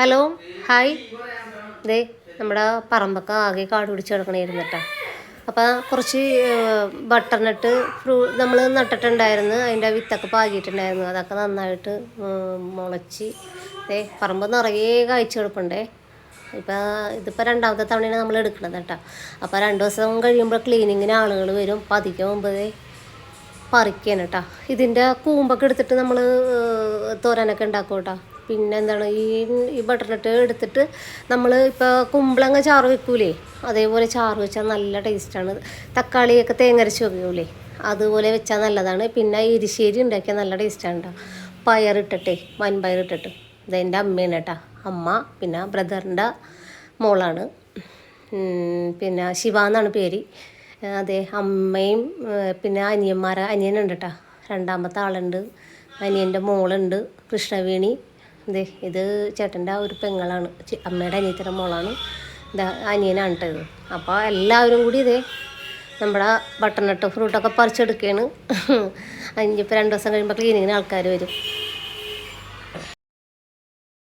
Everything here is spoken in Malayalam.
Hello hi. ഇതേ നമ്മുടെ പറമ്പൊക്കെ ആകെ കാട് പിടിച്ച് കിടക്കണമായിരുന്നു കേട്ടോ. അപ്പോൾ കുറച്ച് ബട്ടർനട്ട് നമ്മൾ നട്ടിട്ടുണ്ടായിരുന്നു. അതിൻ്റെ വിത്തൊക്കെ പാകിയിട്ടുണ്ടായിരുന്നു. അതൊക്കെ നന്നായിട്ട് മുളച്ച് പറമ്പ് നിറയെ കായ്ച്ച് കിടപ്പുണ്ടേ. ഇതിപ്പോൾ രണ്ടാമത്തെ തവണയാണ് നമ്മൾ എടുക്കണത് കേട്ടോ. അപ്പോൾ 2 ദിവസം കഴിയുമ്പോൾ ക്ലീനിങ്ങിന് ആളുകൾ വരും. അപ്പോൾ അധികം മുമ്പേ പറിക്കാൻ കേട്ടോ. ഇതിൻ്റെ കൂമ്പൊക്കെ എടുത്തിട്ട് നമ്മൾ തോരനൊക്കെ ഉണ്ടാക്കും കേട്ടോ. പിന്നെ എന്താണ് ഈ ബട്ടർനട്ട് എടുത്തിട്ട് നമ്മൾ ഇപ്പോൾ കുമ്പളങ്ങ ചാറ് വെക്കൂലേ, അതേപോലെ ചാറ് വെച്ചാൽ നല്ല ടേസ്റ്റാണ്. തക്കാളിയൊക്കെ തേങ്ങരച്ച് വെക്കൂലേ, അതുപോലെ വെച്ചാൽ നല്ലതാണ്. പിന്നെ എരിശ്ശേരി ഉണ്ടാക്കിയാൽ നല്ല ടേസ്റ്റാണ് കേട്ടോ. പയറിട്ടിട്ടേ, വൻപയറിട്ടിട്ട്. ഇതെൻ്റെ അമ്മയാണ് കേട്ടോ. അമ്മ പിന്നെ ബ്രദറിൻ്റെ മോളാണ്. പിന്നെ ശിവ എന്നാണ് പേര്. അതെ, അമ്മയും പിന്നെ അനിയനുണ്ട് കേട്ടോ. രണ്ടാമത്തെ ആളുണ്ട്, അനിയൻ്റെ മോളുണ്ട് കൃഷ്ണവേണി. ഇത് ചേട്ടൻ്റെ ഒരു പെങ്ങളാണ്, അമ്മയുടെ അനിയത്തിൻ്റെ മോളാണ്. അനിയനാണ് കേട്ടത്. അപ്പോൾ എല്ലാവരും കൂടി നമ്മുടെ ബട്ടർനട്ട് ഫ്രൂട്ടൊക്കെ പറിച്ചെടുക്കുകയാണ്. അതിനിപ്പോൾ 2 ദിവസം കഴിയുമ്പോൾ ക്ലീനിങ്ങിന് ആൾക്കാർ വരും.